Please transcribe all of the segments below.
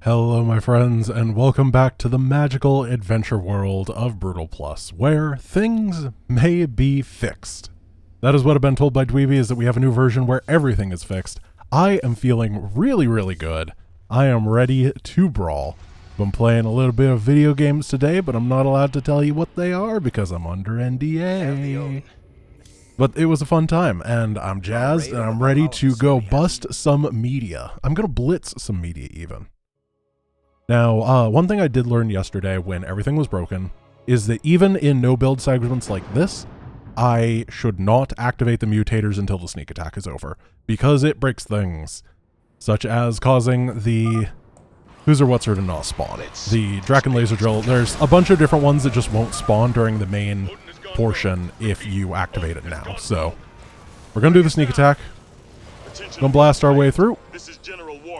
Hello my friends, and welcome back to the magical adventure world of Brutal Plus, where things may be fixed. That is what I've been told by Dweeby, is that we have a new version where everything is fixed. I am feeling really good. I am ready to brawl. Been playing a little bit of video games today, but I'm not allowed to tell you what they are because I'm under NDA. But it was a fun time, and I'm jazzed, and I'm ready to go bust some media. I'm gonna blitz some media even. Now, one thing I did learn yesterday when everything was broken is that even in no-build segments like this, I should not activate the mutators until the sneak attack is over, because it breaks things, such as causing the who's or what's her to not spawn. The Draken Laser Drill, there's a bunch of different ones that just won't spawn during the main portion if you activate it now. So, we're going to do the sneak attack, going to blast our way through,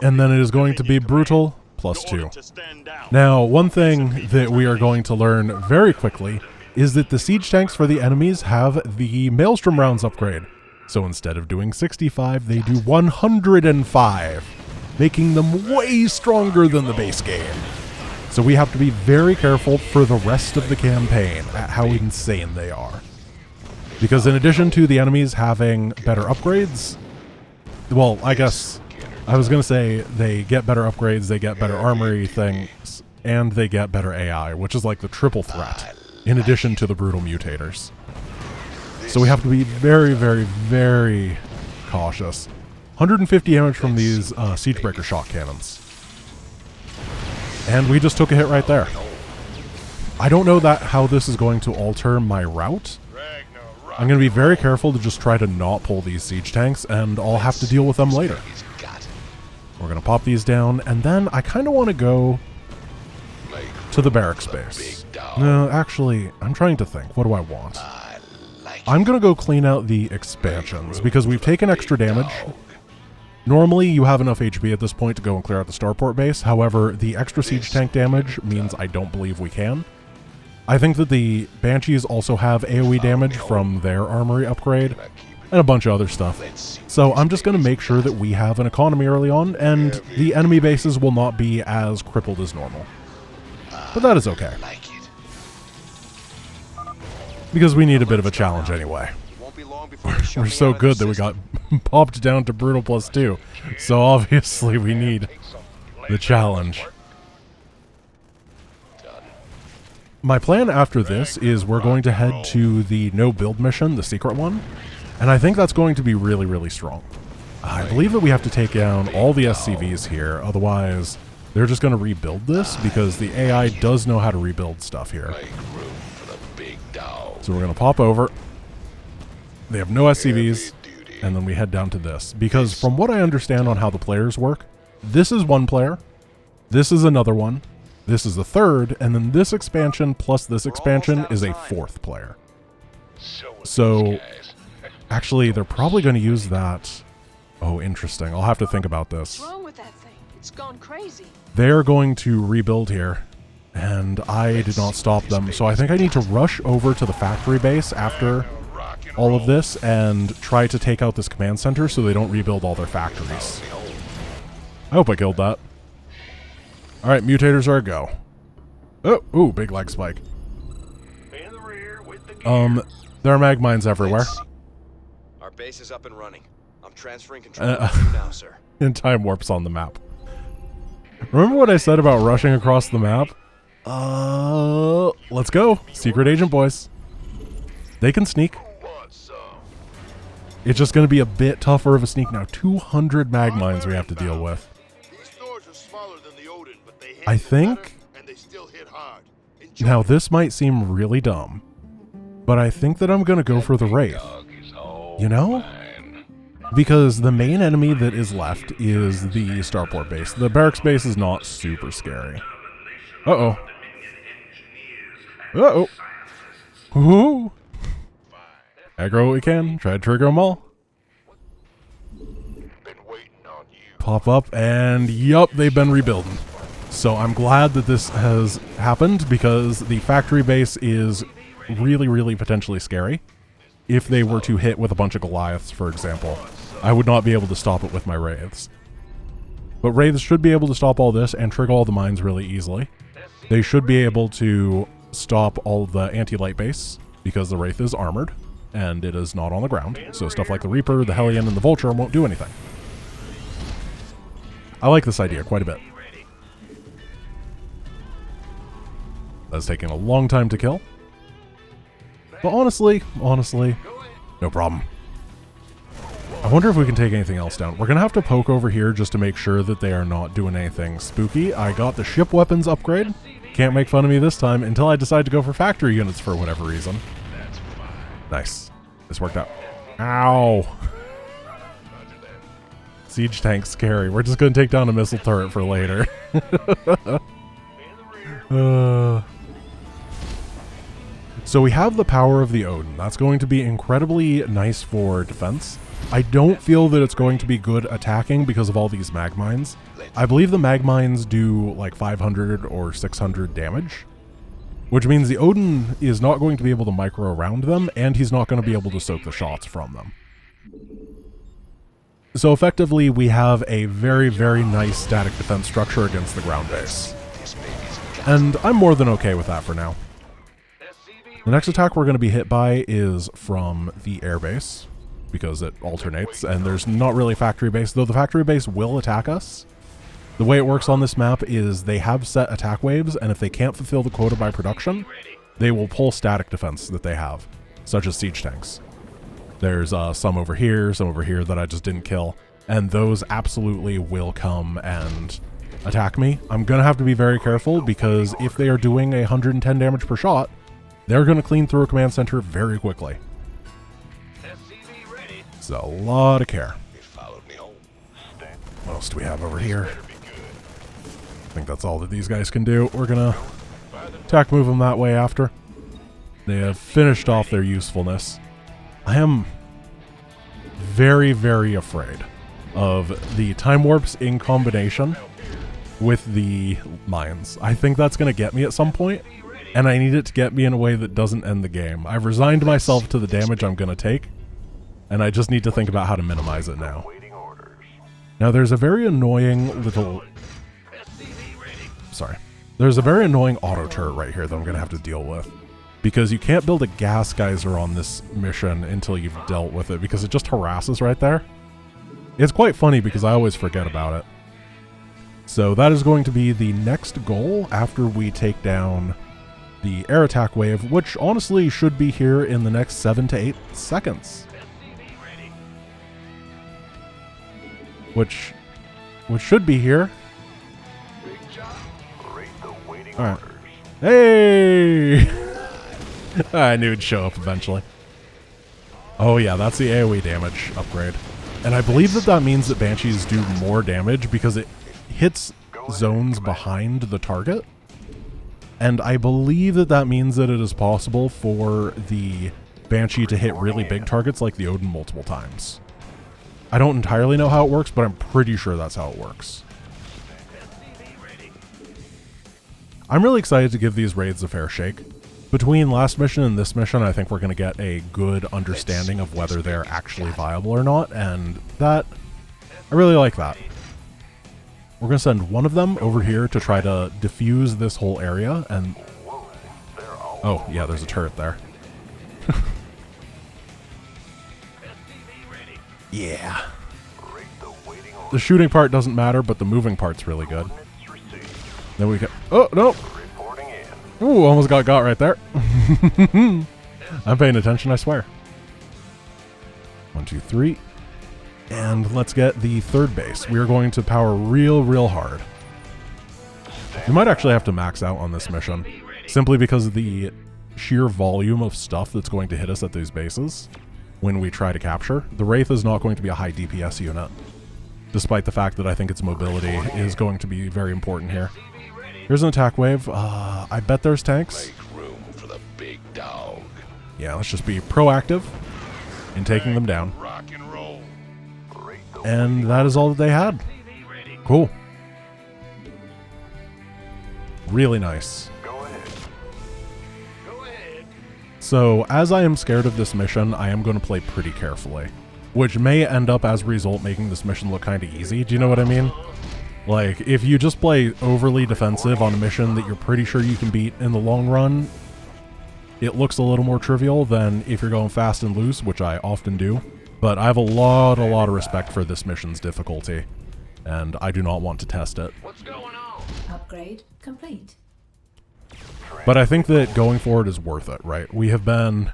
and then it is going to be brutal. +2. Now, one thing that we are going to learn very quickly is that the siege tanks for the enemies have the Maelstrom rounds upgrade. So instead of doing 65, they do 105, making them way stronger than the base game. So we have to be very careful for the rest of the campaign at how insane they are. Because in addition to the enemies having better upgrades, well, I guess I was going to say they get better upgrades, they get better armory things, and they get better AI, which is like the triple threat, in addition to the brutal mutators. So we have to be very cautious. 150 damage from these Siegebreaker shock cannons. And we just took a hit right there. I don't know how this is going to alter my route. I'm going to be very careful to just try to not pull these siege tanks, and I'll have to deal with them later. We're going to pop these down, and then I kind of want to go to the barracks base. No, actually, I'm trying to think. What do I want? I'm going to go clean out the expansions, because we've taken extra damage. Normally, you have enough HP at this point to go and clear out the starport base. However, the extra siege tank damage means I don't believe we can. I think that the Banshees also have AoE damage from their armory upgrade, and a bunch of other stuff. So I'm just going to make sure that we have an economy early on, and the enemy bases will not be as crippled as normal. But that is okay. Because we need a bit of a challenge anyway. We're so good that we got popped down to Brutal +2. So obviously we need the challenge. My plan after this is we're going to head to the no-build mission, the secret one. And I think that's going to be really strong. I believe that we have to take down all the SCVs here, otherwise they're just going to rebuild this, because the AI does know how to rebuild stuff here. So we're going to pop over. They have no SCVs, and then we head down to this. Because from what I understand on how the players work, this is one player, this is another one, this is the third, and then this expansion plus this expansion is a fourth player. So actually, they're probably going to use that. Oh, interesting. I'll have to think about this. What's wrong with that thing? It's gone crazy. They're going to rebuild here, and I did not stop them. So I think I need to rush over to the factory base after all of this and try to take out this command center so they don't rebuild all their factories. I hope I killed that. All right, mutators are a go. Oh, ooh, big leg spike. There are mag mines everywhere. Our base is up and running. I'm transferring control to you now, sir. And time warps on the map. Remember what I said about rushing across the map? Let's go. Secret agent boys. They can sneak. It's just going to be a bit tougher of a sneak now. 200 mag mines we have to deal with. I think... Now this might seem really dumb, but I think that I'm going to go for the Wraith. You know? Because the main enemy that is left is the starport base. The barracks base is not super scary. Uh-oh. Uh-oh. Ooh. Aggro what we can. Try to trigger them all. Pop up, and yup, they've been rebuilding. So I'm glad that this has happened, because the factory base is really potentially scary. If they were to hit with a bunch of Goliaths, for example, I would not be able to stop it with my Wraiths. But Wraiths should be able to stop all this and trigger all the mines really easily. They should be able to stop all the anti-light base because the Wraith is armored and it is not on the ground. So stuff like the Reaper, the Hellion, and the Vulture won't do anything. I like this idea quite a bit. That's taking a long time to kill. But honestly, no problem. I wonder if we can take anything else down. We're going to have to poke over here just to make sure that they are not doing anything spooky. I got the ship weapons upgrade. Can't make fun of me this time until I decide to go for factory units for whatever reason. Nice. This worked out. Ow. Siege tanks scary. We're just going to take down a missile turret for later. So we have the power of the Odin. That's going to be incredibly nice for defense. I don't feel that it's going to be good attacking because of all these mag mines. I believe the mag mines do like 500 or 600 damage, which means the Odin is not going to be able to micro around them, and he's not going to be able to soak the shots from them. So effectively, we have a very, very nice static defense structure against the ground base. And I'm more than okay with that for now. The next attack we're going to be hit by is from the air base, because it alternates, and there's not really factory base, though the factory base will attack us. The way it works on this map is they have set attack waves, and if they can't fulfill the quota by production, they will pull static defense that they have, such as siege tanks. There's some over here that I just didn't kill, and those absolutely will come and attack me. I'm going to have to be very careful, because if they are doing 110 damage per shot, they're going to clean through a command center very quickly. It's a lot of care. What else do we have over here? I think that's all that these guys can do. We're going to attack move them that way after. They have finished off their usefulness. I am very, very afraid of the time warps in combination with the mines. I think that's going to get me at some point, and I need it to get me in a way that doesn't end the game. I've resigned myself to the damage I'm going to take, and I just need to think about how to minimize it now. Now there's a very annoying little... Sorry. There's a very annoying auto turret right here that I'm going to have to deal with. Because you can't build a gas geyser on this mission until you've dealt with it, because it just harasses right there. It's quite funny because I always forget about it. So that is going to be the next goal after we take down the air attack wave, which honestly should be here in the next 7 to 8 seconds. Which should be here. Alright. Hey! I knew it'd show up eventually. Oh yeah, that's the AoE damage upgrade. And I believe that that means that Banshees do more damage because it hits zones behind the target. And I believe that that means that it is possible for the Banshee to hit really big targets like the Odin multiple times. I don't entirely know how it works, but I'm pretty sure that's how it works. I'm really excited to give these raids a fair shake. Between last mission and this mission, I think we're going to get a good understanding of whether they're actually viable or not, and that, I really like that. We're going to send one of them over here to try to defuse this whole area, and... Oh, yeah, there's a turret there. Yeah. The shooting part doesn't matter, but the moving part's really good. Then we get... Oh, no! Ooh, almost got right there. I'm paying attention, I swear. 1, 2, 3. And let's get the third base. We are going to power real hard. We might actually have to max out on this mission, simply because of the sheer volume of stuff that's going to hit us at these bases when we try to capture. The Wraith is not going to be a high DPS unit, despite the fact that I think its mobility is going to be very important here. Here's an attack wave. I bet there's tanks. Make room for the big dog. Yeah, let's just be proactive in taking them down. Rock and roll. And that is all that they had. Cool. Really nice. So, as I am scared of this mission, I am going to play pretty carefully, which may end up as a result making this mission look kind of easy. Do you know what I mean? Like, if you just play overly defensive on a mission that you're pretty sure you can beat in the long run, it looks a little more trivial than if you're going fast and loose, which I often do. But I have a lot of respect for this mission's difficulty, and I do not want to test it. What's going on? Upgrade complete. But I think that going forward is worth it, right? We have been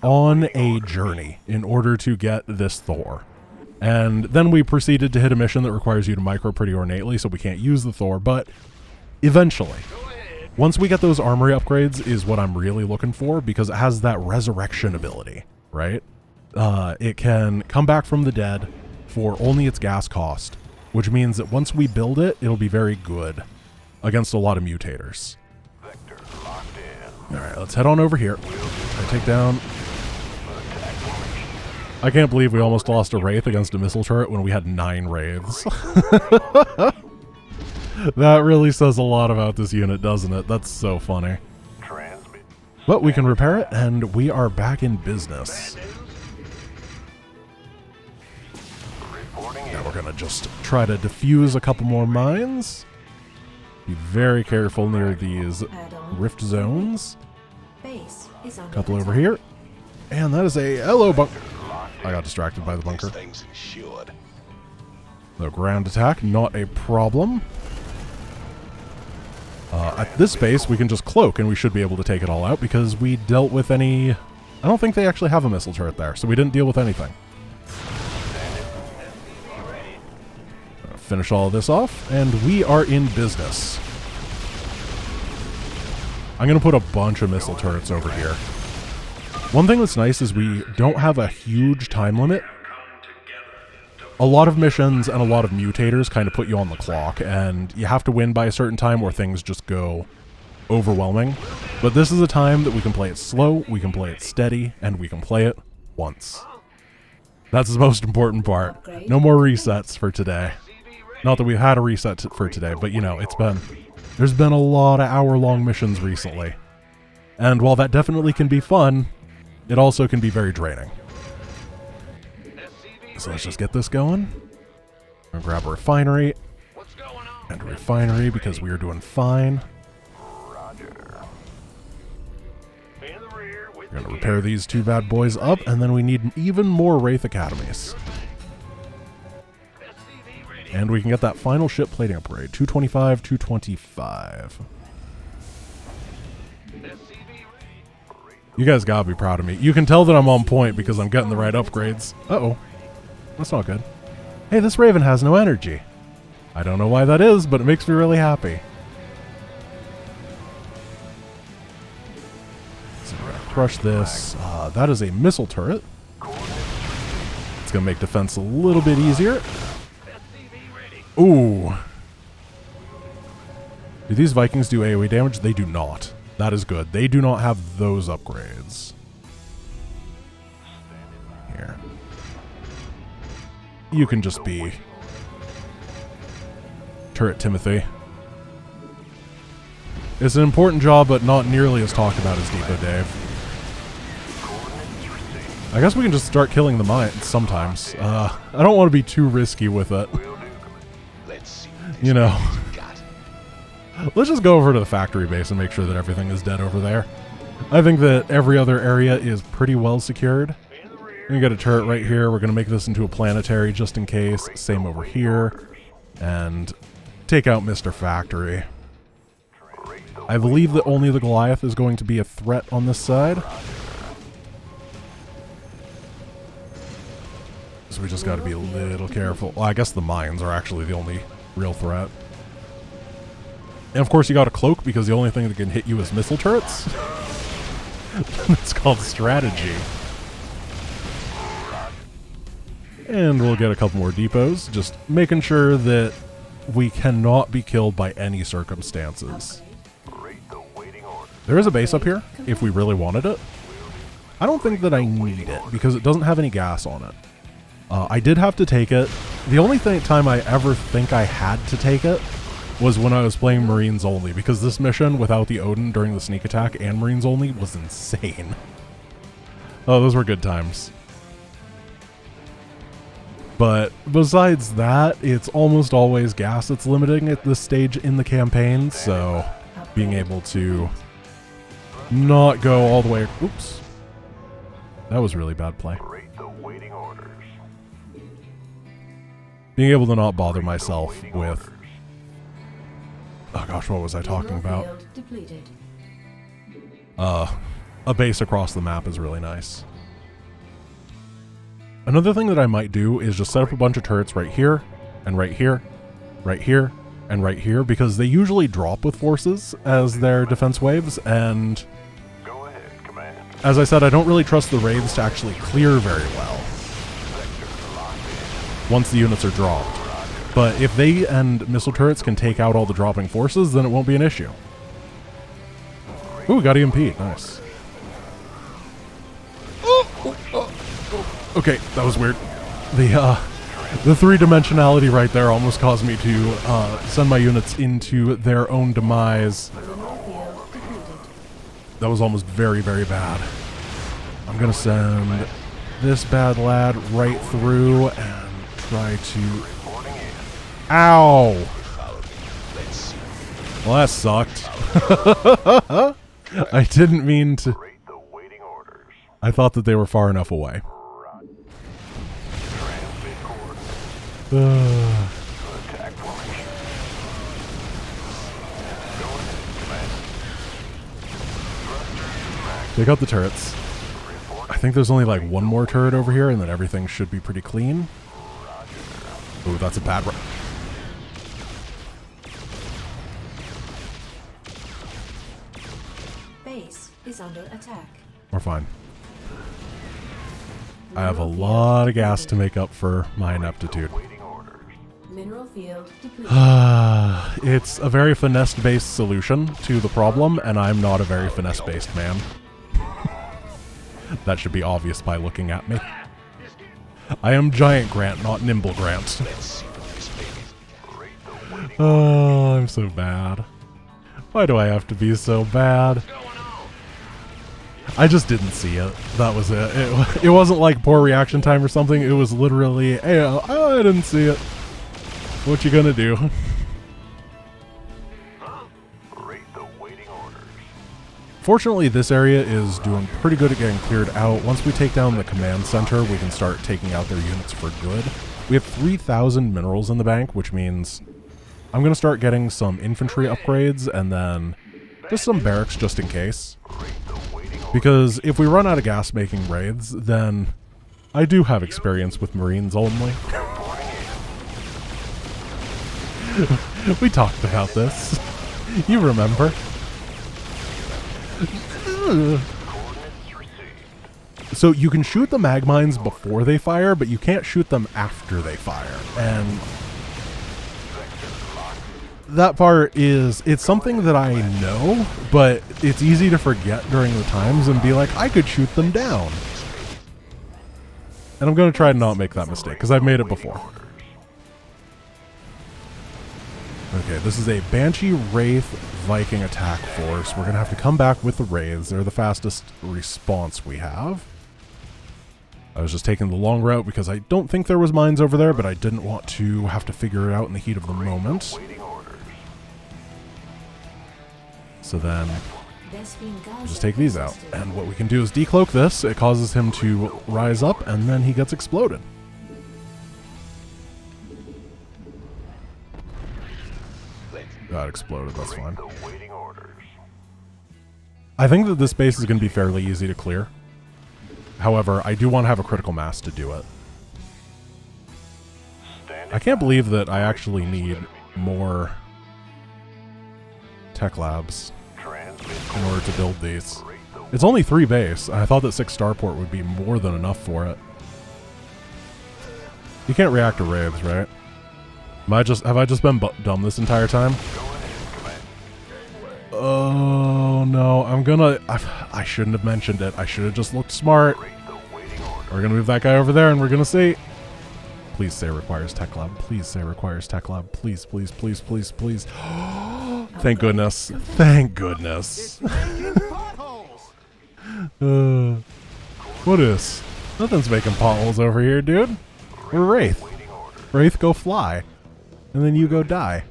on a journey in order to get this Thor. And then we proceeded to hit a mission that requires you to micro pretty ornately, so we can't use the Thor, but eventually, once we get those armory upgrades is what I'm really looking for, because it has that resurrection ability, right? It can come back from the dead for only its gas cost, which means that once we build it, it'll be very good against a lot of mutators. Alright, let's head on over here. I take down... I can't believe we almost lost a Wraith against a missile turret when we had 9 Wraiths. That really says a lot about this unit, doesn't it? That's so funny. But we can repair it, and we are back in business. Now we're going to just try to defuse a couple more mines. Be very careful near these rift zones. Base is under Couple over attack. here. And that is a hello bunker. I got distracted by the bunker. Things insured. The ground attack, not a problem. At this base, we can just cloak and we should be able to take it all out because we dealt with any... I don't think they actually have a missile turret there, so we didn't deal with anything. Finish all of this off, and we are in business. I'm going to put a bunch of missile turrets over here. One thing that's nice is we don't have a huge time limit. A lot of missions and a lot of mutators kind of put you on the clock, and you have to win by a certain time or things just go overwhelming. But this is a time that we can play it slow, we can play it steady, and we can play it once. That's the most important part. No more resets for today. Not that we've had a reset for today, but you know, there's been a lot of hour-long missions recently. And while that definitely can be fun, it also can be very draining. So let's just get this going. I'm gonna grab a refinery and a refinery because we are doing fine. We're gonna repair these 2 bad boys up, and then we need even more Wraith Academies. And we can get that final ship plating upgrade. 225, 225. You guys gotta be proud of me. You can tell that I'm on point because I'm getting the right upgrades. Uh-oh. That's not good. Hey, this Raven has no energy. I don't know why that is, but it makes me really happy. So we're gonna crush this. That is a missile turret. It's gonna make defense a little bit easier. Ooh. Do these Vikings do AoE damage? They do not. That is good. They do not have those upgrades. Here. You can just be Turret Timothy. It's an important job, but not nearly as talked about as Depot Dave. I guess we can just start killing the mines sometimes. I don't want to be too risky with it. You know. Let's just go over to the factory base and make sure that everything is dead over there. I think that every other area is pretty well secured. We got a turret right here. We're going to make this into a planetary just in case. Same over here. And take out Mr. Factory. I believe that only the Goliath is going to be a threat on this side. So we just got to be a little careful. Well, I guess the mines are actually the only real threat. And of course you got a cloak because the only thing that can hit you is missile turrets. It's called strategy. And we'll get a couple more depots, just making sure that we cannot be killed by any circumstances. There is a base up here, if we really wanted it. I don't think that I need it, because it doesn't have any gas on it. I did have to take it. The only time I ever think I had to take it was when I was playing Marines only, because this mission without the Odin during the sneak attack and Marines only was insane. Oh, those were good times. But besides that, it's almost always gas that's limiting at this stage in the campaign, so being able to not go all the way... Oops. That was really bad play. Being able to not bother myself with... Oh gosh, what was I talking about? A base across the map is really nice. Another thing that I might do is just set up a bunch of turrets right here, and right here, right here, and right here, because they usually drop with forces as their defense waves, and as I said, I don't really trust the raids to actually clear very well once the units are dropped. But if they and missile turrets can take out all the dropping forces, then it won't be an issue. Ooh, we got EMP. Nice. Okay, that was weird. The three-dimensionality right there almost caused me to send my units into their own demise. That was almost very, very bad. I'm gonna send this bad lad right through and try to... Ow! Well, that sucked. I didn't mean to... I thought that they were far enough away. Take out the turrets. I think there's only like one more turret over here, and then everything should be pretty clean. Ooh, that's a bad one. Base is under attack. We're fine. I have a lot of gas to make up for my ineptitude. Mineral field depleted. It's a very finesse-based solution to the problem, and I'm not a very finesse-based man. That should be obvious by looking at me. I am Giant Grant, not Nimble Grant. Oh, I'm so bad. Why do I have to be so bad? I just didn't see it. That was it. It wasn't like poor reaction time or something. It was literally, hey, I didn't see it. What you gonna do? Fortunately, this area is doing pretty good at getting cleared out. Once we take down the command center, we can start taking out their units for good. We have 3,000 minerals in the bank, which means I'm going to start getting some infantry upgrades and then just some barracks just in case. Because if we run out of gas making raids, then I do have experience with Marines only. We talked about this. You remember. So you can shoot the mag mines before they fire, but you can't shoot them after they fire. And that part is, it's something that I know, but it's easy to forget during the times and be like, I could shoot them down. And I'm going to try to not make that mistake, because I've made it before. Okay, this is a Banshee Wraith Viking attack force. We're going to have to come back with the raids. They're the fastest response we have. I was just taking the long route because I don't think there was mines over there, but I didn't want to have to figure it out in the heat of the moment. So then, just take these out. And what we can do is decloak this. It causes him to rise up, and then he gets exploded. Got exploded, that's fine. I think that this base is going to be fairly easy to clear. However, I do want to have a critical mass to do it. I can't believe that I actually need more tech labs in order to build these. It's only 3 base. I thought that 6 starport would be more than enough for it. You can't react to raids, right? Have I just been dumb this entire time? Oh no, I shouldn't have mentioned it. I should have just looked smart. We're gonna move that guy over there and we're gonna see. Please say requires tech lab. Please say requires tech lab. Please, please, please, please, please. Thank goodness. Thank goodness. What is? Nothing's making potholes over here, dude. We're Wraith. Wraith, go fly. And then you go die.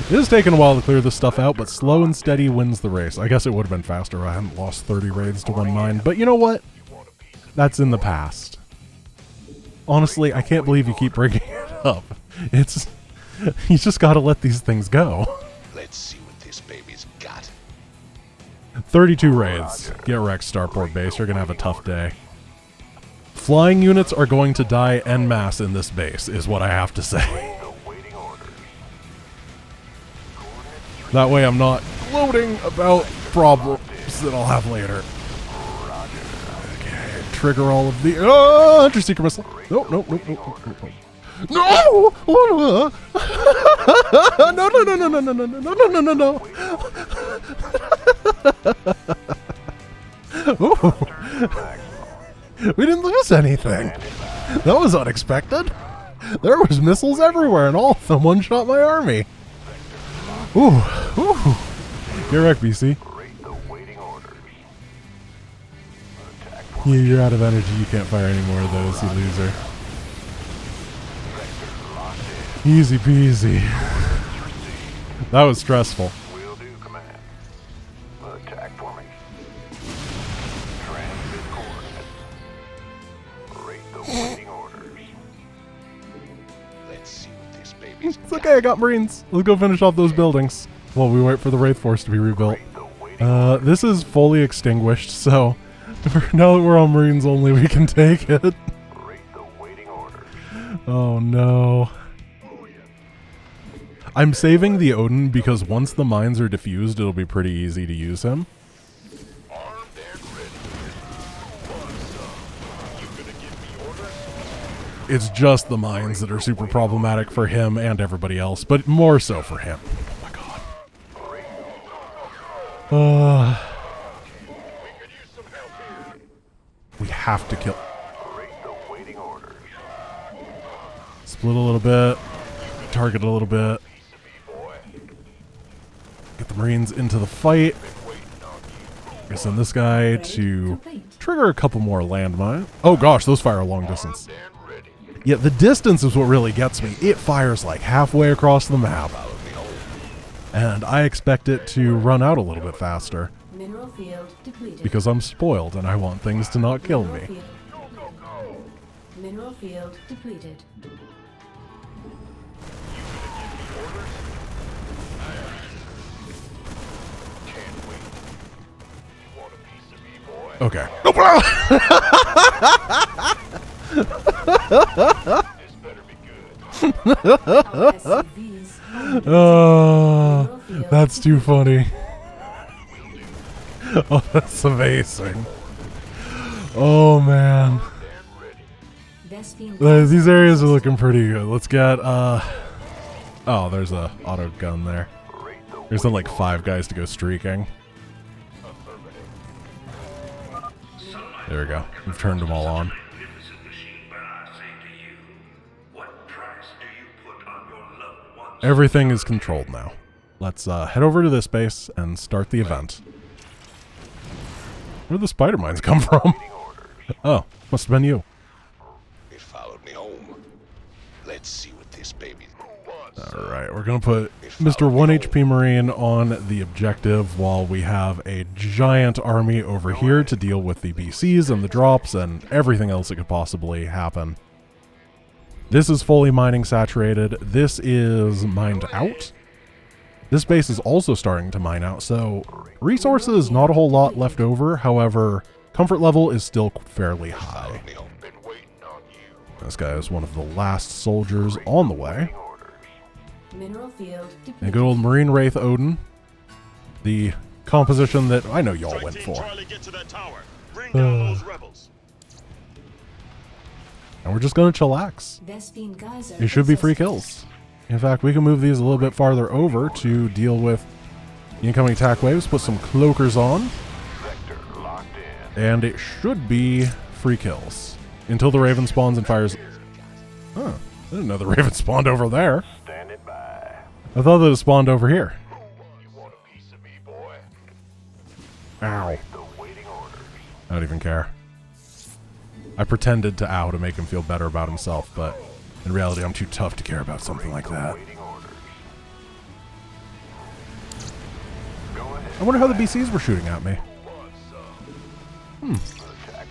It has taken a while to clear this stuff out, but slow and steady wins the race. I guess it would have been faster if I hadn't lost 30 raids to one mine. But you know what? That's in the past. Honestly, I can't believe you keep bringing it up. It's... You just gotta let these things go. Let's see what this baby's got. 32 raids. Get wrecked, Starport Base. You're gonna have a tough day. Flying units are going to die en masse in this base, is what I have to say. That way I'm not gloating about problems that I'll have later. Okay, trigger all of the... Oh, anti-seeker missile. No, no, no, no, no, no. No! No, no, no, no, no, no, no, no, no, no, no, no. Ooh. We didn't lose anything. That was unexpected. There was missiles everywhere, and all of them one-shot my army. Ooh, ooh. Get wrecked, BC. Yeah, you're out of energy. You can't fire any more of those, you loser. Easy peasy. That was stressful. It's okay, I got Marines. Let's go finish off those buildings while we wait for the Wraith Force to be rebuilt. This is fully extinguished, so now that we're on Marines only, we can take it. Oh no. I'm saving the Odin because once the mines are diffused, it'll be pretty easy to use him. It's just the mines that are super problematic for him and everybody else, but more so for him. Oh my god. We have to kill. Split a little bit. Target a little bit. Get the Marines into the fight. I send this guy to trigger a couple more landmines. Oh gosh, those fire a long distance. Yeah, the distance is what really gets me. It fires like halfway across the map. And I expect it to run out a little bit faster. Mineral field depleted. Because I'm spoiled and I want things to not kill me. Mineral field depleted. Okay. Oh, that's too funny. Oh, that's amazing. Oh man. These areas are looking pretty good. Let's get oh, there's a auto gun there. There's like 5 guys to go streaking. There we go. We've turned them all on. Everything is controlled now. Let's head over to this base and start the event. Where'd the spider mines come from? Oh, must have been you. It followed me home. Let's see what this baby. Alright, we're gonna put Mr. 1 HP Marine on the objective while we have a giant army over here to deal with the BCs and the drops and everything else that could possibly happen. This is fully mining saturated. This is mined out. This base is also starting to mine out, so resources, not a whole lot left over. However, comfort level is still fairly high. This guy is one of the last soldiers on the way. Mineral field depleted. And good old Marine Wraith Odin. The composition that I know y'all went for. And we're just going to chillax. It should be free kills. In fact, we can move these a little bit farther over to deal with the incoming attack waves. Put some cloakers on. And it should be free kills. Until the Raven spawns and fires... Huh. I didn't know the Raven spawned over there. I thought that it spawned over here. Ow. I don't even care. I pretended to ow to make him feel better about himself, but in reality, I'm too tough to care about something like that. I wonder how the BCs were shooting at me.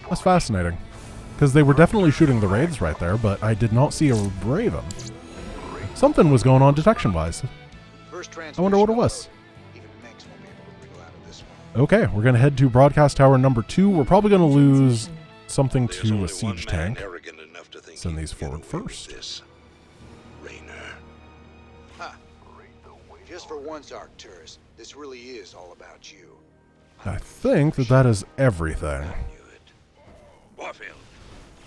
That's fascinating. Because they were definitely shooting the Wraiths right there, but I did not see a Raven. Something was going on detection-wise. I wonder what it was. Okay, we're going to head to Broadcast Tower number 2. We're probably going to lose something to a siege tank. Send these forward first. Just for once, Arcturus, this really is all about you. I think that that is everything. Warfield,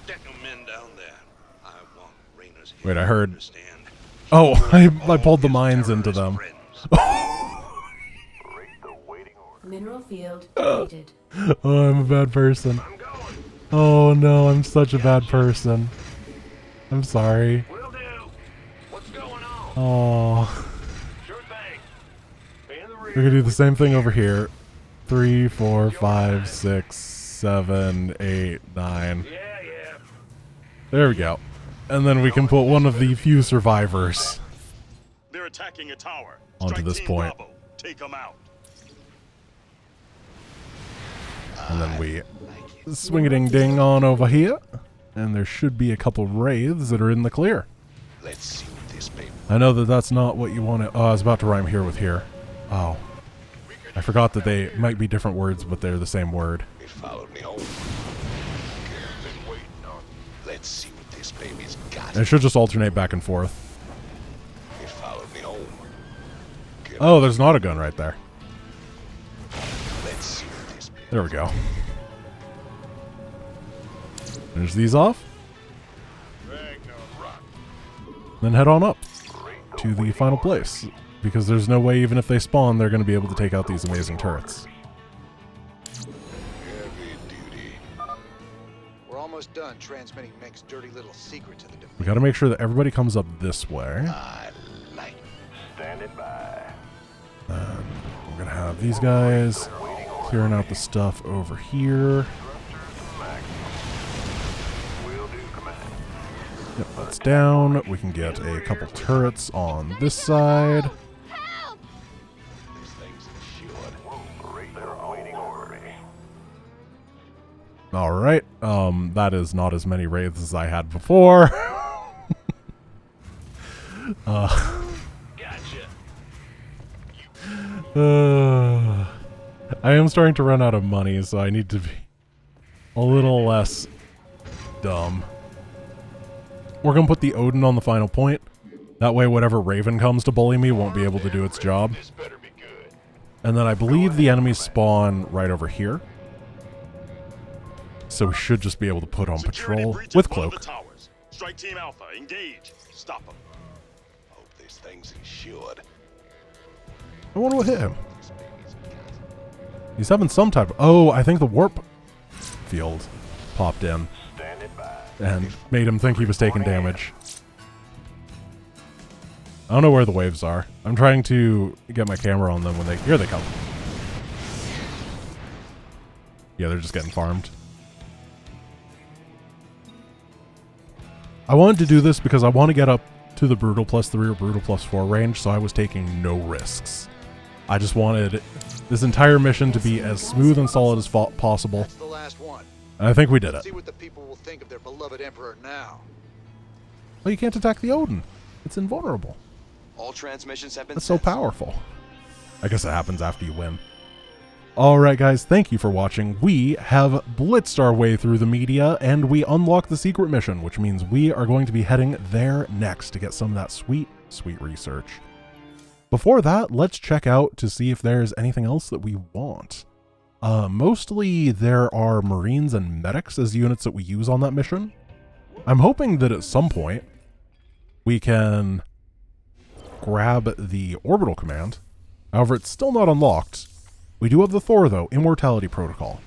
get them men down there. I want Raynor's Wait, I heard... Oh, I pulled the mines into them. Mineral field depleted. Oh, I'm a bad person. Oh no, I'm such a bad person. I'm sorry. What's going on? Oh. Sure thing. Be in the rear. We're gonna do the same thing over here. 3, 4, 5, 6, 7, 8, 9. Yeah. There we go. And then we can put one of the few survivors They're attacking a tower. onto Strike this Team point. Bravo. Take them out. And then we swing-a-ding-ding on over here. And there should be a couple wraiths that are in the clear. Let's see what this paper. I know that that's not what you want to... Oh, I was about to rhyme here with here. Oh. I forgot that they might be different words, but they're the same word. It followed me home. Been waiting on. Let's see what this baby's got. And it should just alternate back and forth. It followed me home. Oh, there's not a gun right there. Let's see what this baby. There we go. Finish these off. Then head on up to the final place. Because there's no way, even if they spawn, they're going to be able to take out these amazing turrets. Heavy duty. We're almost done transmitting Meg's dirty little secret to the defense. We got to make sure that everybody comes up this way. I like it. Standing by. We're going to have these guys clearing out the stuff over here. Yep, that's down. We can get a couple turrets on this side. This thing's insured. Alright, that is not as many wraiths as I had before. Gotcha. I am starting to run out of money, so I need to be a little less dumb. We're going to put the Odin on the final point. That way whatever Raven comes to bully me won't be able to do its job. This better be good. And then I believe the enemies spawn right over here. So we should just be able to put on Security patrol breaches with one of cloak. the towers. Strike Team Alpha. Engage. Stop them. Hope this thing's insured. I wonder what hit him. This baby's got. He's having some type of... Oh, I think the warp field popped in Standing by. and made him think he was taking damage. I don't know where the waves are. I'm trying to get my camera on them when they... Here they come. Yeah, they're just getting farmed. I wanted to do this because I want to get up to the Brutal +3 or Brutal +4 range, so I was taking no risks. I just wanted this entire mission to be as smooth and solid as possible, That's the last one. and I think we did it. See what the people will think of their beloved emperor now. Well, you can't attack the Odin. It's invulnerable. All transmissions have been That's so sent. powerful. I guess it happens after you win. Alright guys, thank you for watching. We have blitzed our way through the media, and we unlocked the secret mission, which means we are going to be heading there next to get some of that sweet, sweet research. Before that, let's check out to see if there's anything else that we want. Mostly there are Marines and Medics as units that we use on that mission. I'm hoping that at some point we can grab the Orbital Command. However, it's still not unlocked. We do have the Thor, though, Immortality Protocol.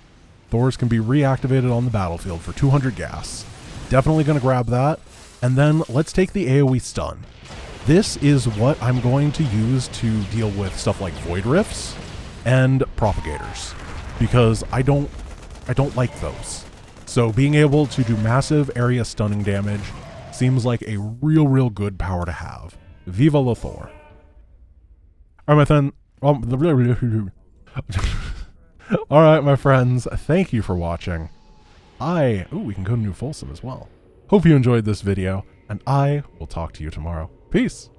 Thors can be reactivated on the battlefield for 200 gas. Definitely going to grab that. And then let's take the AoE stun. This is what I'm going to use to deal with stuff like Void Rifts and Propagators. Because I don't like those. So being able to do massive area stunning damage seems like a real good power to have. Viva la Thor. Alright, my Alright, my friends, thank you for watching. We can go to New Folsom as well. Hope you enjoyed this video, and I will talk to you tomorrow. Peace!